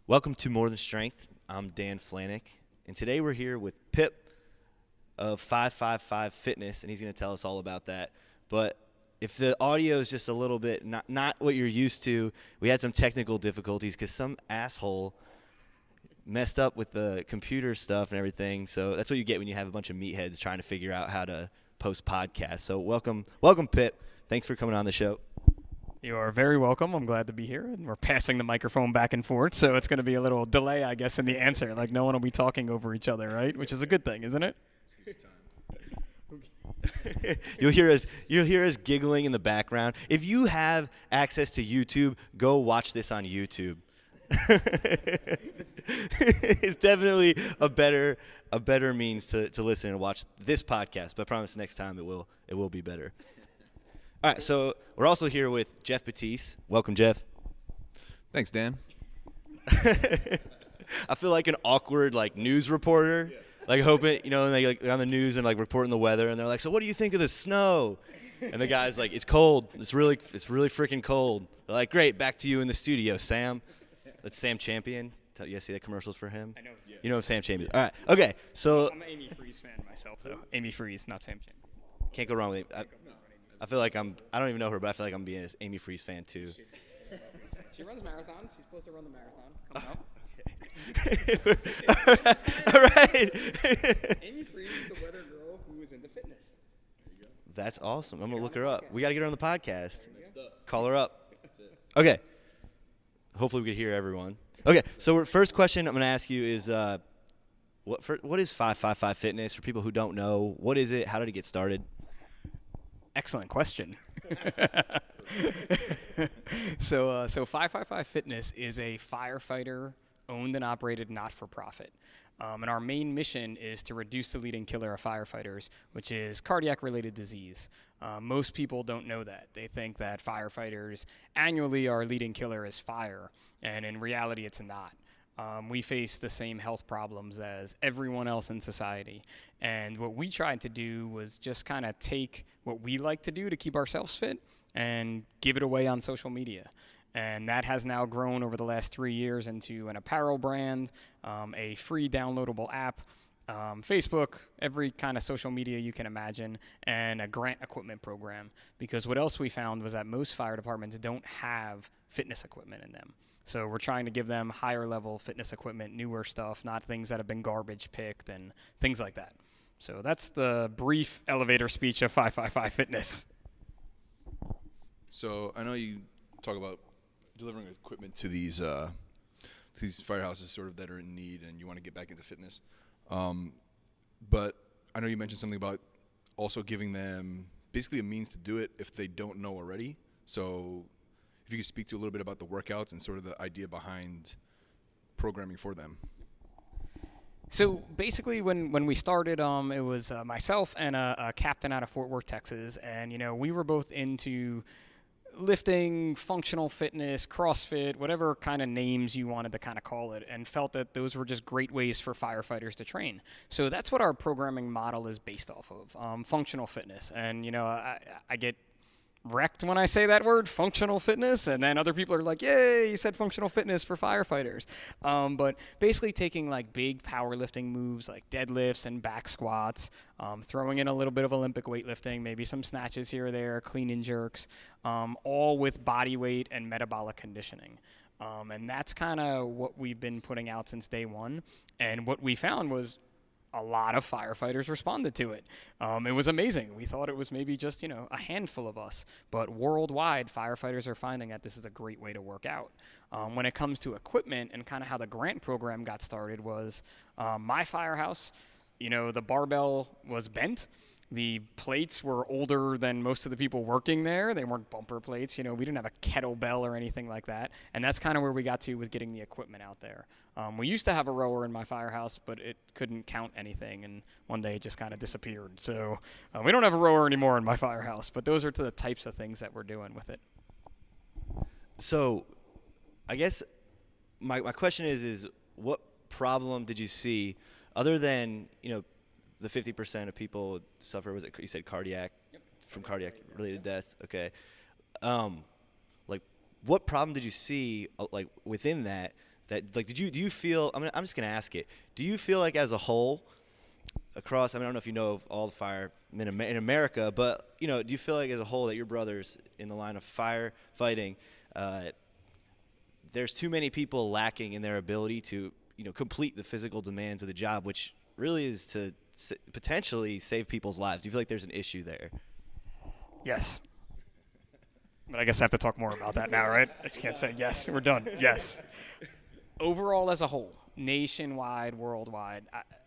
Welcome to More Than Strength. I'm Dan Flanick, and today we're here with Pip of 555 Fitness, and he's going to tell us all about that. But if the audio is just a little bit not what you're used to, we had some technical difficulties because some asshole messed up with the computer stuff and everything. So that's what you get when you have a bunch of meatheads trying to figure out how to post podcasts. So welcome, Pip. Thanks for coming on the show. You are very welcome. I'm glad to be here. And we're passing the microphone back and forth, so it's going to be a little delay, I guess, in the answer. Like, no one will be talking over each other, right? Which is a good thing, isn't it? You'll hear us giggling in the background. If you have access to YouTube, go watch this on YouTube. It's definitely a better means to listen and watch this podcast. But I promise next time it will be better. All right, so we're also here with Jeff Batiste. Welcome, Jeff. Thanks, Dan. I feel like an awkward news reporter, hoping they on the news and reporting the weather, and they're like, "So what do you think of the snow?" And the guy's like, "It's cold. It's really freaking cold." They're like, "Great, back to you in the studio, Sam." That's Sam Champion. You guys see that commercials for him? I know. Yeah. You know Sam Champion. All right, okay. So I'm an Amy Freeze fan myself, though. Amy Freeze, not Sam Champion. Can't go wrong with it. I feel like I don't even know her, but I feel like I'm being an Amy Freeze fan too. She runs marathons. She's supposed to run the marathon. All right. Amy Freeze is the weather girl who is into fitness. There you go. That's awesome. I'm going to look her up. We got to get her on the podcast. Call her up. Okay. Hopefully we can hear everyone. Okay, so first question I'm going to ask you is what is 555 Fitness for people who don't know? What is it? How did it get started? Excellent question. So 555 Fitness is a firefighter-owned and operated not-for-profit. And our main mission is to reduce the leading killer of firefighters, which is cardiac-related disease. Most people don't know that. They think that firefighters annually our leading killer is fire, and in reality it's not. We face the same health problems as everyone else in society. And what we tried to do was just kind of take what we like to do to keep ourselves fit and give it away on social media. And that has now grown over the last 3 years into an apparel brand, a free downloadable app, Facebook, every kind of social media you can imagine, and a grant equipment program. Because what else we found was that most fire departments don't have fitness equipment in them. So we're trying to give them higher level fitness equipment, newer stuff, not things that have been garbage picked and things like that. So that's the brief elevator speech of 555 Fitness. So I know you talk about delivering equipment to these firehouses sort of that are in need and you want to get back into fitness. But I know you mentioned something about also giving them basically a means to do it if they don't know already. So if you could speak to a little bit about the workouts and sort of the idea behind programming for them. So basically when we started, it was myself and a captain out of Fort Worth, Texas. And, we were both into lifting, functional fitness, CrossFit, whatever kind of names you wanted to kind of call it, and felt that those were just great ways for firefighters to train. So that's what our programming model is based off of, functional fitness. And, I get wrecked when I say that word, functional fitness, and then other people are like, yay, you said functional fitness for firefighters. But basically taking big powerlifting moves like deadlifts and back squats, throwing in a little bit of Olympic weightlifting, maybe some snatches here or there, clean and jerks, all with body weight and metabolic conditioning. And that's kind of what we've been putting out since day one. And what we found was a lot of firefighters responded to it. It was amazing. We thought it was maybe just, a handful of us. But worldwide, firefighters are finding that this is a great way to work out. When it comes to equipment and kind of how the grant program got started was my firehouse, the barbell was bent. The plates were older than most of the people working there. They weren't bumper plates. We didn't have a kettlebell or anything like that. And that's kind of where we got to with getting the equipment out there. We used to have a rower in my firehouse, but it couldn't count anything. And one day it just kind of disappeared. So we don't have a rower anymore in my firehouse. But those are the types of things that we're doing with it. So I guess my question is what problem did you see other than, the 50% of people suffer, was it, you said cardiac, from cardiac related deaths? Okay. what problem did you see like within that like do you feel, I'm just going to ask it, do you feel like as a whole across, I don't know if you know of all the firemen in America, but do you feel like as a whole that your brothers in the line of firefighting, there's too many people lacking in their ability to complete the physical demands of the job, which really is to potentially save people's lives? Do you feel like there's an issue there? Yes. But I guess I have to talk more about that now, right? I just can't say yes. We're done. Yes. Overall, as a whole, nationwide, worldwide,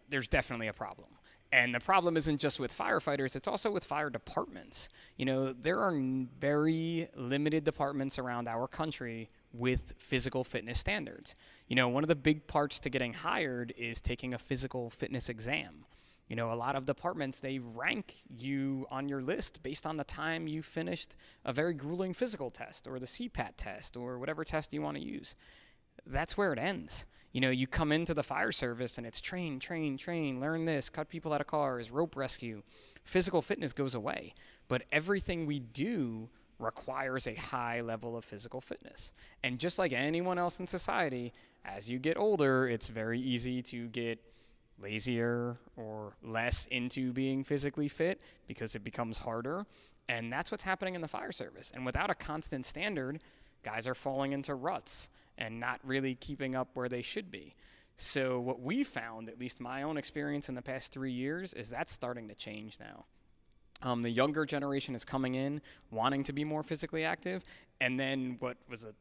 there's definitely a problem. And the problem isn't just with firefighters, it's also with fire departments. There are very limited departments around our country with physical fitness standards. One of the big parts to getting hired is taking a physical fitness exam. A lot of departments, they rank you on your list based on the time you finished a very grueling physical test or the CPAT test or whatever test you want to use. That's where it ends. You come into the fire service and it's train, learn this, cut people out of cars, rope rescue. Physical fitness goes away. But everything we do requires a high level of physical fitness. And just like anyone else in society, as you get older, it's very easy to get lazier or less into being physically fit because it becomes harder. And that's what's happening in the fire service. And without a constant standard, guys are falling into ruts and not really keeping up where they should be. So what we found, at least my own experience in the past 3 years, is that's starting to change now. The younger generation is coming in wanting to be more physically active. And then what was a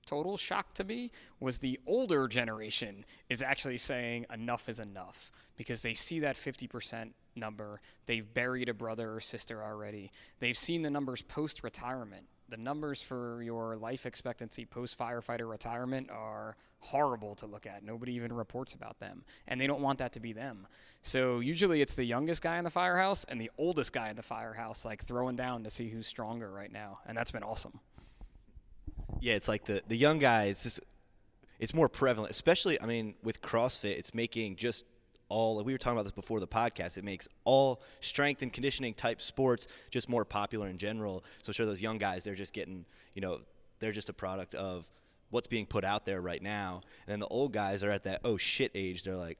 total shock to me was the older generation is actually saying enough is enough because they see that 50% number. They've buried a brother or sister already. They've seen the numbers post-retirement. The numbers for your life expectancy post-firefighter retirement are horrible to look at. Nobody even reports about them, and they don't want that to be them. So usually it's the youngest guy in the firehouse and the oldest guy in the firehouse, like throwing down to see who's stronger right now, and that's been awesome. Yeah, it's like the young guys, it's more prevalent, especially, with CrossFit, it's making just all, we were talking about this before the podcast, it makes all strength and conditioning type sports just more popular in general. So sure, those young guys, they're just getting, they're just a product of what's being put out there right now. And then the old guys are at that oh shit age. They're like,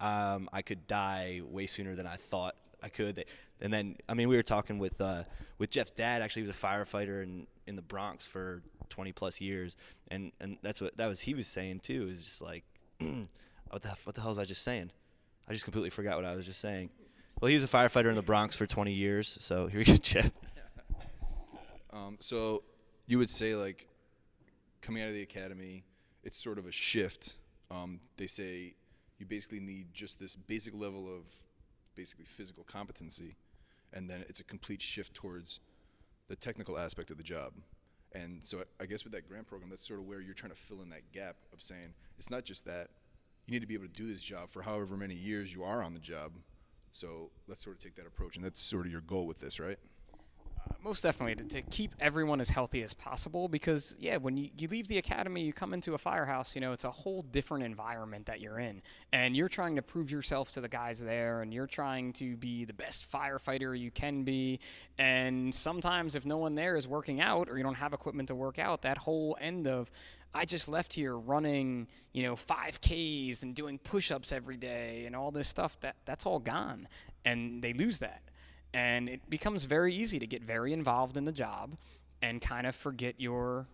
I could die way sooner than I thought I could. And then, we were talking with Jeff's dad. Actually, he was a firefighter in the Bronx for 20 plus years, and that's what he was saying too. Is just like, what the hell was I just saying? I just completely forgot what I was just saying. Well, he was a firefighter in the Bronx for 20 years. So here you go, Jeff. So you would say, like, coming out of the academy, it's sort of a shift. They say you basically need just this basic level of basically physical competency, and then it's a complete shift towards the technical aspect of the job. And so I guess with that grant program, that's sort of where you're trying to fill in that gap of saying it's not just that you need to be able to do this job for however many years you are on the job. So let's sort of take that approach, and that's sort of your goal with this, right? Most definitely, to keep everyone as healthy as possible, because, when you leave the academy, you come into a firehouse, it's a whole different environment that you're in, and you're trying to prove yourself to the guys there, and you're trying to be the best firefighter you can be, and sometimes if no one there is working out or you don't have equipment to work out, that whole end of, I just left here running, 5Ks and doing push-ups every day and all this stuff, that's all gone, and they lose that. And it becomes very easy to get very involved in the job and kind of forget your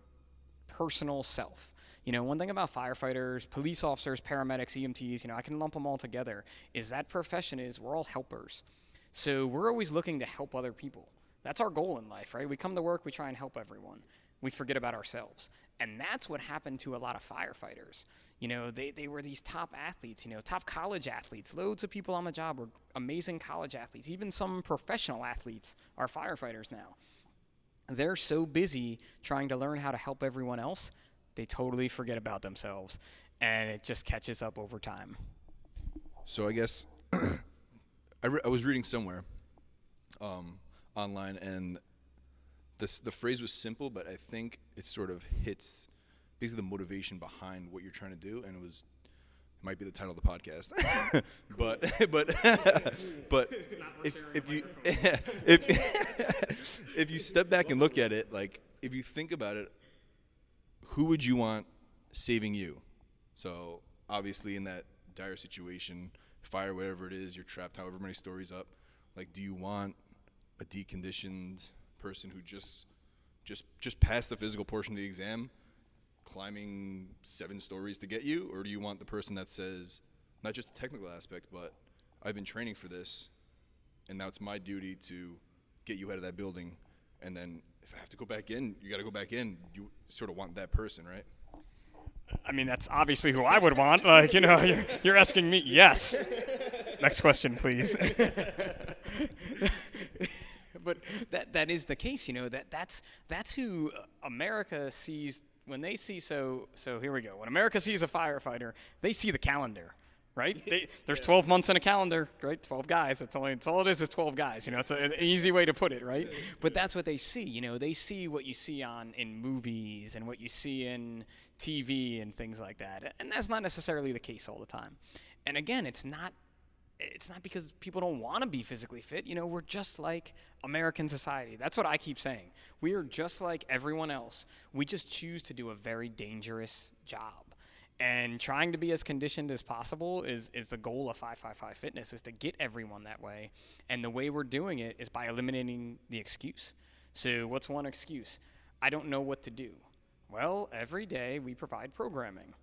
personal self. One thing about firefighters, police officers, paramedics, EMTs, I can lump them all together, is that profession is we're all helpers. So we're always looking to help other people. That's our goal in life, right? We come to work, we try and help everyone. We forget about ourselves. And that's what happened to a lot of firefighters. They were these top athletes, top college athletes. Loads of people on the job were amazing college athletes. Even some professional athletes are firefighters now. They're so busy trying to learn how to help everyone else, they totally forget about themselves. And it just catches up over time. So I guess I was reading somewhere online, and the phrase was simple, but I think it sort of hits basically the motivation behind what you're trying to do, and it might be the title of the podcast. but if you step back and look at it, like if you think about it, who would you want saving you? So obviously in that dire situation, fire, whatever it is, you're trapped however many stories up. Like, do you want a deconditioned person who just passed the physical portion of the exam, climbing 7 stories to get you? Or do you want the person that says, not just the technical aspect, but I've been training for this, and now it's my duty to get you out of that building, and then if I have to go back in, you got to go back in. You sort of want that person, right? I mean, that's obviously who I would want. Like, you know, you're asking me. Yes. Next question, please. But that is the case. You know, that's who America sees when they see. So here we go. When America sees a firefighter, they see the calendar. Right? There's 12 months in a calendar, right? 12 guys. That's all it is 12 guys. You know, it's an easy way to put it, right? But that's what they see. You know, they see what you see in movies and what you see in TV and things like that. And that's not necessarily the case all the time. And again, it's not because people don't want to be physically fit. You know, we're just like American society. That's what I keep saying. We are just like everyone else. We just choose to do a very dangerous job. And trying to be as conditioned as possible is the goal of 555 Fitness, is to get everyone that way. And the way we're doing it is by eliminating the excuse. So what's one excuse? I don't know what to do. Well, every day we provide programming.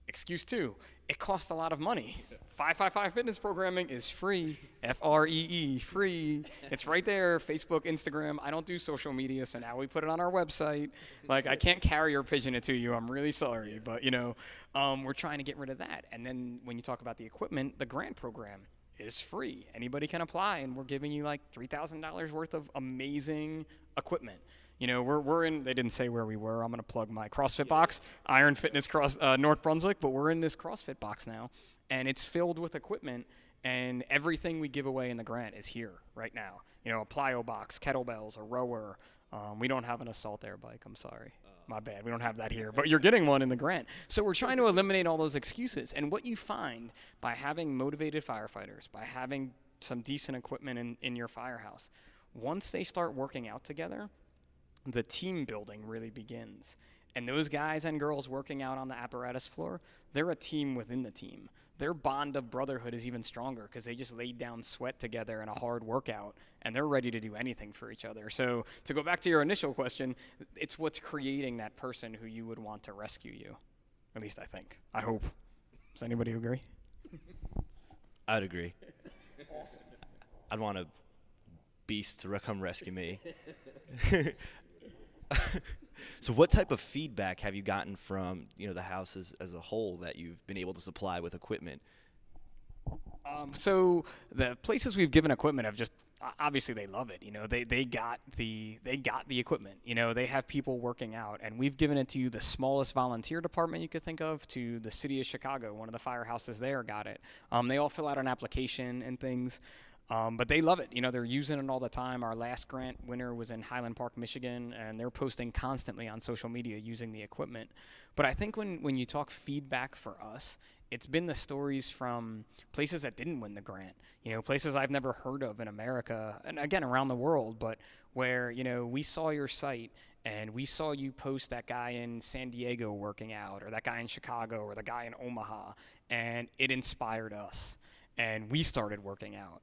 Excuse 2, it costs a lot of money. 555 Fitness programming is free, Free, free. It's right there, Facebook, Instagram. I don't do social media, so now we put it on our website. Like, I can't carrier pigeon it to you. I'm really sorry. But, you know, we're trying to get rid of that. And then when you talk about the equipment, the grant program is free. Anybody can apply, and we're giving you like $3,000 worth of amazing equipment. You know, we're in, they didn't say where we were. I'm going to plug my CrossFit box, Iron Fitness North Brunswick, but we're in this CrossFit box now, and it's filled with equipment, and everything we give away in the grant is here right now. You know, a plyo box, kettlebells, a rower. We don't have an assault air bike. I'm sorry. My bad. We don't have that here, but you're getting one in the grant. So we're trying to eliminate all those excuses. And what you find by having motivated firefighters, by having some decent equipment in your firehouse, once they start working out together, the team building really begins. And those guys and girls working out on the apparatus floor, they're a team within the team. Their bond of brotherhood is even stronger because they just laid down sweat together in a hard workout, and they're ready to do anything for each other. So to go back to your initial question, it's what's creating that person who you would want to rescue you. At least I think. I hope. Does anybody agree? I'd agree. Awesome. I'd want a beast to come rescue me. So what type of feedback have you gotten from, you know, the houses as a whole that you've been able to supply with equipment? So the places we've given equipment have just, obviously they love it. You know, they got the equipment. You know, they have people working out, and we've given it to the smallest volunteer department you could think of, to the city of Chicago. One of the firehouses there got it. They all fill out an application and things. But they love it. You know, they're using it all the time. Our last grant winner was in Highland Park, Michigan, and they're posting constantly on social media using the equipment. But I think when you talk feedback for us, it's been the stories from places that didn't win the grant. You know, places I've never heard of in America, and again, around the world, but where, you know, we saw your site and we saw you post that guy in San Diego working out, or that guy in Chicago, or the guy in Omaha, and it inspired us. And we started working out.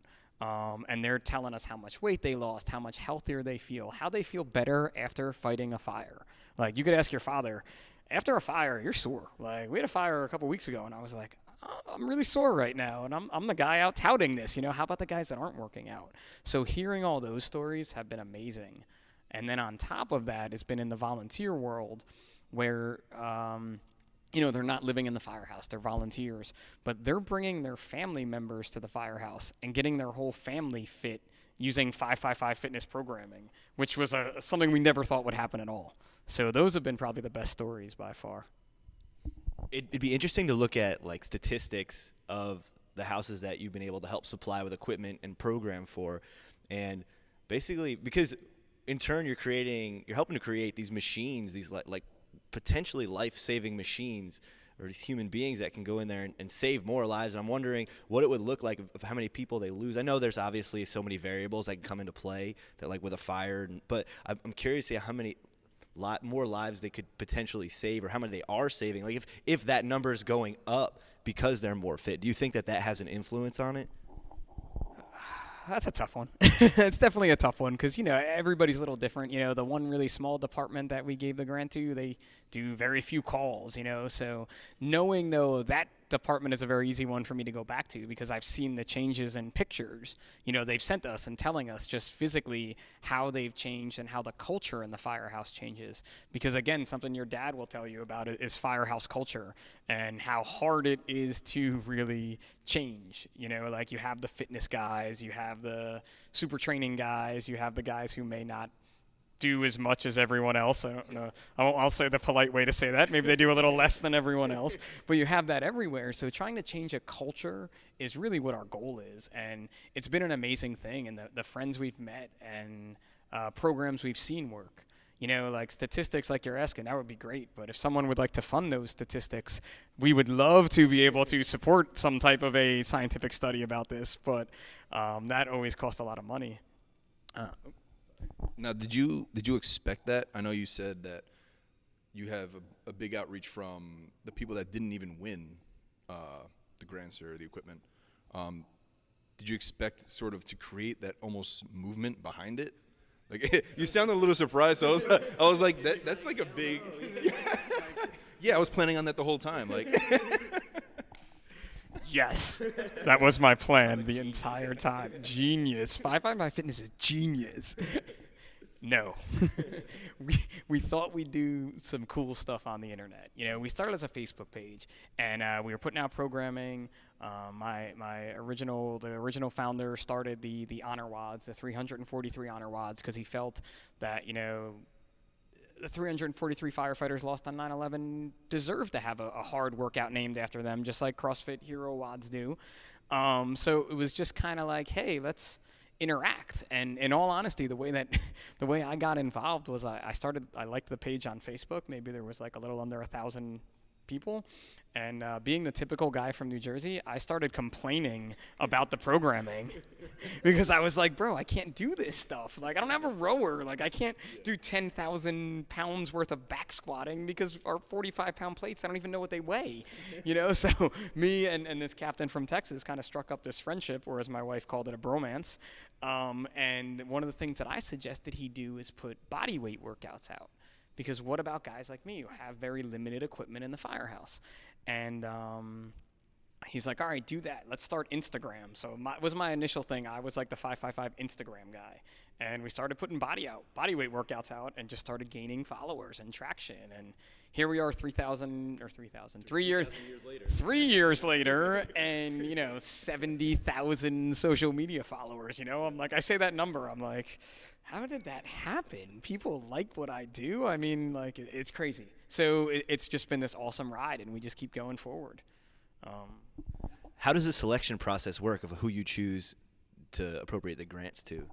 And they're telling us how much weight they lost, how much healthier they feel, how they feel better after fighting a fire. Like, you could ask your father, after a fire, you're sore. Like, we had a fire a couple weeks ago, and I was like, oh, I'm really sore right now, and I'm the guy out touting this. You know, how about the guys that aren't working out? So hearing all those stories have been amazing. And then on top of that, it's been in the volunteer world where you know, they're not living in the firehouse. They're volunteers. But they're bringing their family members to the firehouse and getting their whole family fit using 555 Fitness programming, which was something we never thought would happen at all. So those have been probably the best stories by far. It'd be interesting to look at, like, statistics of the houses that you've been able to help supply with equipment and program for. And basically, because in turn you're helping to create these machines, these like potentially life-saving machines, or these human beings that can go in there and save more lives. And I'm wondering what it would look like of how many people they lose. I know there's obviously so many variables that can come into play, that, like with a fire, but I'm curious to see how many, more lives they could potentially save, or how many they are saving? Like if that number is going up because they're more fit, do you think that has an influence on it? That's a tough one. It's definitely a tough one because, everybody's a little different. The one really small department that we gave the grant to, they do very few calls, So knowing, though, that department is a very easy one for me to go back to because I've seen the changes in pictures, they've sent us and telling us just physically how they've changed and how the culture in the firehouse changes. Because, again, something your dad will tell you about it is firehouse culture and how hard it is to really change. Like you have the fitness guys, you have the super training guys, you have the guys who may not do as much as everyone else. I don't know. I'll say the polite way to say that. Maybe they do a little less than everyone else, but you have that everywhere. So trying to change a culture is really what our goal is. And it's been an amazing thing. And the friends we've met and programs we've seen work, like statistics like you're asking, that would be great. But if someone would like to fund those statistics, we would love to be able to support some type of a scientific study about this. But that always costs a lot of money. Now, did you expect that? I know you said that you have a big outreach from the people that didn't even win the grants or the equipment. Did you expect sort of to create that almost movement behind it? Like you sound a little surprised. So I was like, that's like a big. Yeah, I was planning on that the whole time. Like. Yes, that was my plan the entire time. Genius. 555 Fitness is genius. No. we thought we'd do some cool stuff on the internet. We started as a Facebook page, and we were putting out programming. The original founder started the honor wads, the 343 honor wads, because he felt that, the 343 firefighters lost on 9/11 deserve to have a hard workout named after them, just like CrossFit Hero Wads do. So it was just kind of like, hey, let's interact. And in all honesty, the way I got involved was I liked the page on Facebook. Maybe there was like a little under 1,000 people. And being the typical guy from New Jersey, I started complaining about the programming because I was like, bro, I can't do this stuff. Like, I don't have a rower. Like, I can't do 10,000 pounds worth of back squatting because our 45-pound plates, I don't even know what they weigh. So me and this captain from Texas kind of struck up this friendship, or as my wife called it, a bromance. And one of the things that I suggested he do is put body weight workouts out. Because what about guys like me who have very limited equipment in the firehouse? And he's like, all right, do that. Let's start Instagram. So was my initial thing. I was like the 555 Instagram guy. And we started putting body weight workouts out, and just started gaining followers and traction. And here we are 3 years later, and 70,000 social media followers. I'm like, I say that number, I'm like, how did that happen? People like what I do. I mean, like, it's crazy. So it's just been this awesome ride, and we just keep going forward. How does the selection process work of who you choose to appropriate the grants to?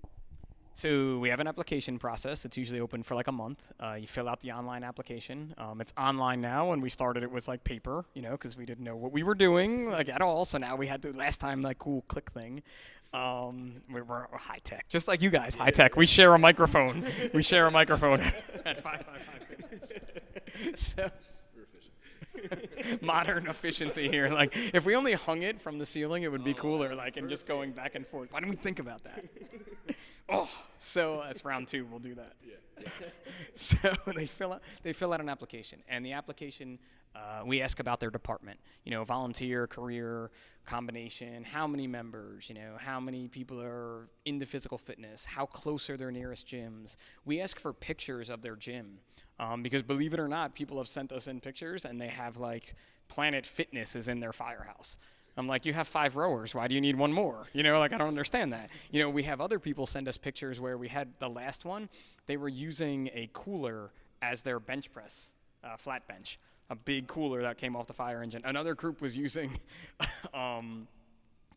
So we have an application process. It's usually open for like a month. You fill out the online application. It's online now. When we started, it was like paper, because we didn't know what we were doing like at all. So now we had the last time that cool click thing. We're high tech, just like you guys. High tech. We share a microphone. at 555. So modern efficiency here. Like, if we only hung it from the ceiling, it would be cooler. Like, and just going back and forth. Why didn't we think about that? So that's round 2. We'll do that. Yeah. So they fill out an application, and the application, we ask about their department. Volunteer, career, combination, how many members, how many people are into physical fitness, how close are their nearest gyms. We ask for pictures of their gym, because believe it or not, people have sent us in pictures, and they have like Planet Fitness is in their firehouse. I'm like, you have 5 rowers. Why do you need one more? I don't understand that. We have other people send us pictures where we had the last one. They were using a cooler as their bench press, flat bench, a big cooler that came off the fire engine. Another group was using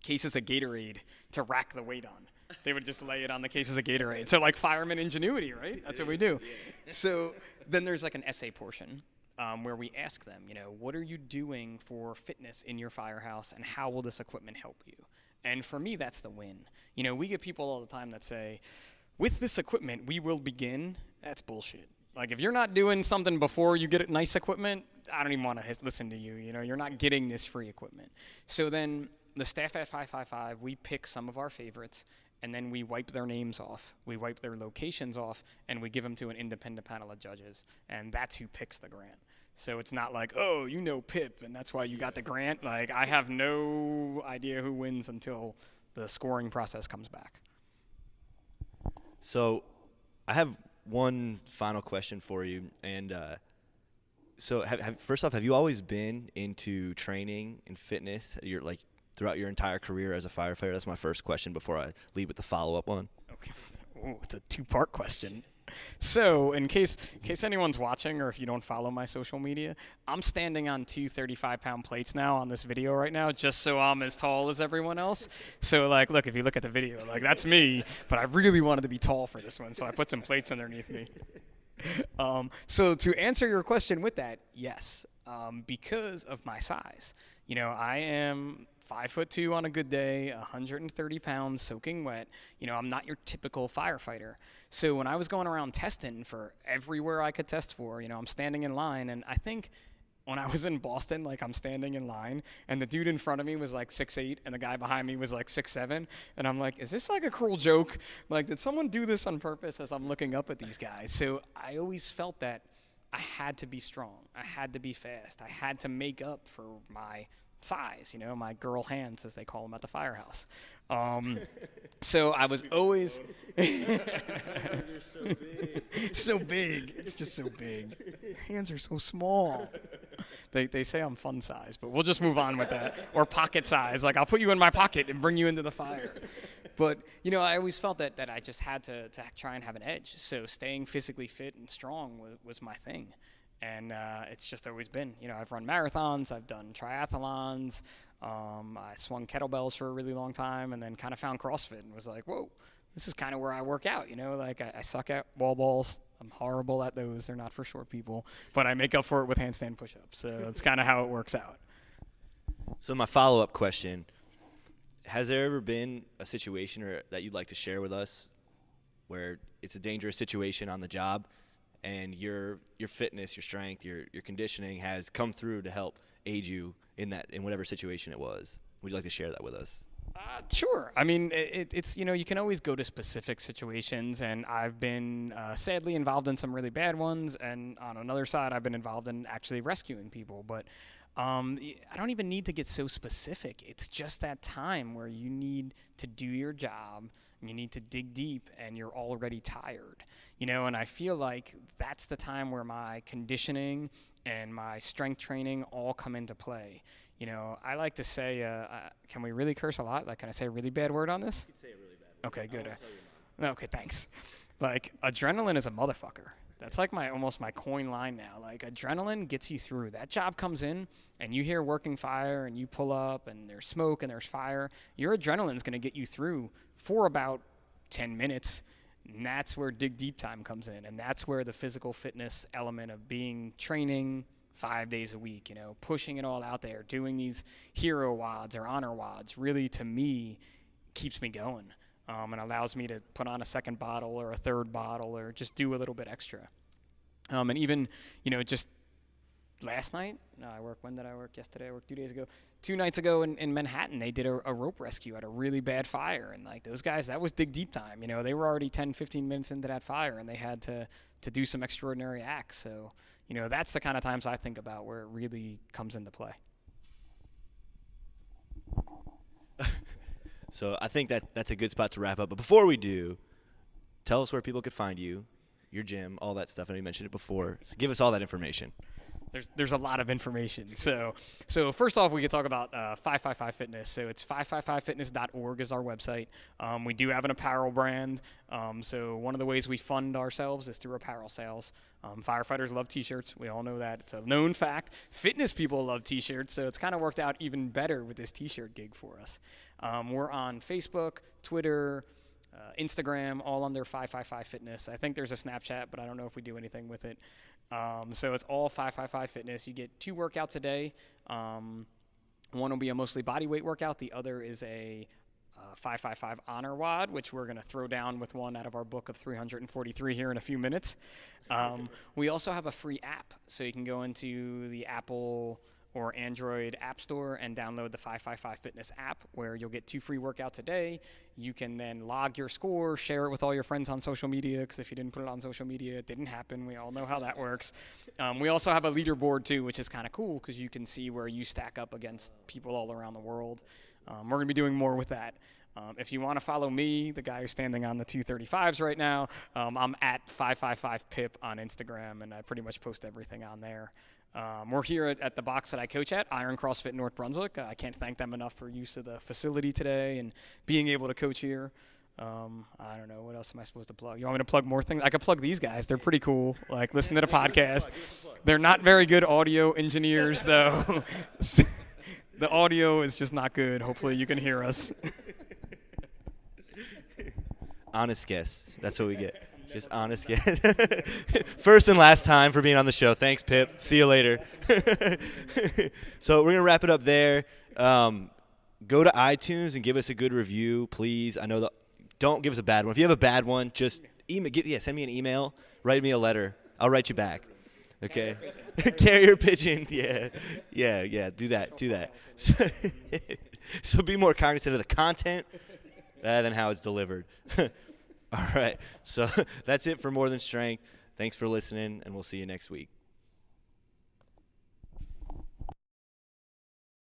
cases of Gatorade to rack the weight on. They would just lay it on the cases of Gatorade. So like fireman ingenuity, right? That's what we do. So then there's like an essay portion. Where we ask them, what are you doing for fitness in your firehouse, and how will this equipment help you? And for me, that's the win. We get people all the time that say, with this equipment, we will begin. That's bullshit. Like, if you're not doing something before you get nice equipment, I don't even want to listen to you. You know, you're not getting this free equipment. So then the staff at 555, we pick some of our favorites, and then we wipe their names off. We wipe their locations off, and we give them to an independent panel of judges, and that's who picks the grant. So it's not like, oh, you know Pip, and that's why you got the grant. Like, I have no idea who wins until the scoring process comes back. So I have one final question for you. And so first off, have you always been into training and fitness throughout your entire career as a firefighter? That's my first question before I lead with the follow-up one. Okay. Ooh, it's a two-part question. So in case anyone's watching, or if you don't follow my social media, I'm standing on two 35-pound plates now on this video right now, just so I'm as tall as everyone else. So, like, look, if you look at the video, like, that's me, but I really wanted to be tall for this one, so I put some plates underneath me. So to answer your question with that, yes, because of my size. You know, I am 5'2" on a good day, 130 pounds, soaking wet. You know, I'm not your typical firefighter. So when I was going around testing for everywhere I could test for, you know, I'm standing in line, and I think when I was in Boston, like, I'm standing in line, and the dude in front of me was like 6'8", and the guy behind me was like 6'7", and I'm like, is this like a cruel joke? Like, did someone do this on purpose as I'm looking up at these guys? So I always felt that I had to be strong. I had to be fast. I had to make up for my size, you know, my girl hands, as they call them at the firehouse. So I was always so big. It's just so big. Hands are so small. They say I'm fun size, but we'll just move on with that. Or pocket size. Like, I'll put you in my pocket and bring you into the fire. But, you know, I always felt that I just had to try and have an edge. So staying physically fit and strong was my thing. And it's just always been, you know, I've run marathons, I've done triathlons, I swung kettlebells for a really long time, and then kind of found CrossFit and was like, whoa, this is kind of where I work out, you know, like I suck at wall balls. I'm horrible at those. They're not for short people, but I make up for it with handstand push-ups. So that's kind of how it works out. So my follow-up question, has there ever been a situation that you'd like to share with us where it's a dangerous situation on the job, and your fitness, your strength, your conditioning has come through to help aid you in whatever situation it was? Would you like to share that with us? Sure. I mean, it's, you know, you can always go to specific situations, and I've been sadly involved in some really bad ones, and on another side, I've been involved in actually rescuing people. But I don't even need to get so specific. It's just that time where you need to do your job, and you need to dig deep, and you're already tired. You know, and I feel like that's the time where my conditioning and my strength training all come into play. You know, I like to say, can we really curse a lot? Like, can I say a really bad word on this? You can say a really bad word. Okay, good. Okay, thanks. Like, adrenaline is a motherfucker. That's like almost my coin line now. Like, adrenaline gets you through. That job comes in, and you hear working fire, and you pull up, and there's smoke, and there's fire. Your adrenaline's going to get you through for about 10 minutes. And that's where dig deep time comes in. And that's where the physical fitness element of training 5 days a week, you know, pushing it all out there, doing these hero wads or honor wads, really, to me, keeps me going, and allows me to put on a second bottle or a third bottle or just do a little bit extra. And even, you know, just last night, when did I work? Yesterday, I worked 2 days ago. 2 nights ago in Manhattan, they did a rope rescue at a really bad fire. And, like, those guys, that was dig deep time. You know, they were already 10, 15 minutes into that fire, and they had to do some extraordinary acts. So, you know, that's the kind of times I think about where it really comes into play. So I think that's a good spot to wrap up. But before we do, tell us where people could find you, your gym, all that stuff. I know you mentioned it before. So give us all that information. There's a lot of information. So first off, we could talk about 555 Fitness. So it's 555fitness.org is our website. We do have an apparel brand. So one of the ways we fund ourselves is through apparel sales. Firefighters love T-shirts. We all know that. It's a known fact. Fitness people love T-shirts, so it's kind of worked out even better with this T-shirt gig for us. We're on Facebook, Twitter, Instagram, all under 555 Fitness. I think there's a Snapchat, but I don't know if we do anything with it. So it's all 555 Fitness. You get 2 workouts a day. One will be a mostly body weight workout. The other is a 555 Honor Wad, which we're going to throw down with one out of our book of 343 here in a few minutes. We also have a free app, so you can go into the Apple or Android App Store and download the 555 Fitness app, where you'll get 2 free workouts a day. You can then log your score, share it with all your friends on social media, because if you didn't put it on social media, it didn't happen. We all know how that works. We also have a leaderboard, too, which is kind of cool, because you can see where you stack up against people all around the world. We're going to be doing more with that. If you want to follow me, the guy who's standing on the 235s right now, I'm at 555pip on Instagram, and I pretty much post everything on there. We're here at the box that I coach at, Iron CrossFit North Brunswick. I can't thank them enough for use of the facility today and being able to coach here. I don't know. What else am I supposed to plug? You want me to plug more things? I could plug these guys. They're pretty cool. Like, listen to the podcast. They're not very good audio engineers, though. The audio is just not good. Hopefully you can hear us. Honest guests. That's what we get. Just honest guests. First and last time for being on the show. Thanks, Pip. See you later. So we're going to wrap it up there. Go to iTunes and give us a good review, please. I know don't give us a bad one. If you have a bad one, just send me an email. Write me a letter. I'll write you back. Okay? Carrier pigeon. Yeah. Do that. So be more cognizant of the content than how it's delivered. All right. So that's it for More Than Strength. Thanks for listening, and we'll see you next week.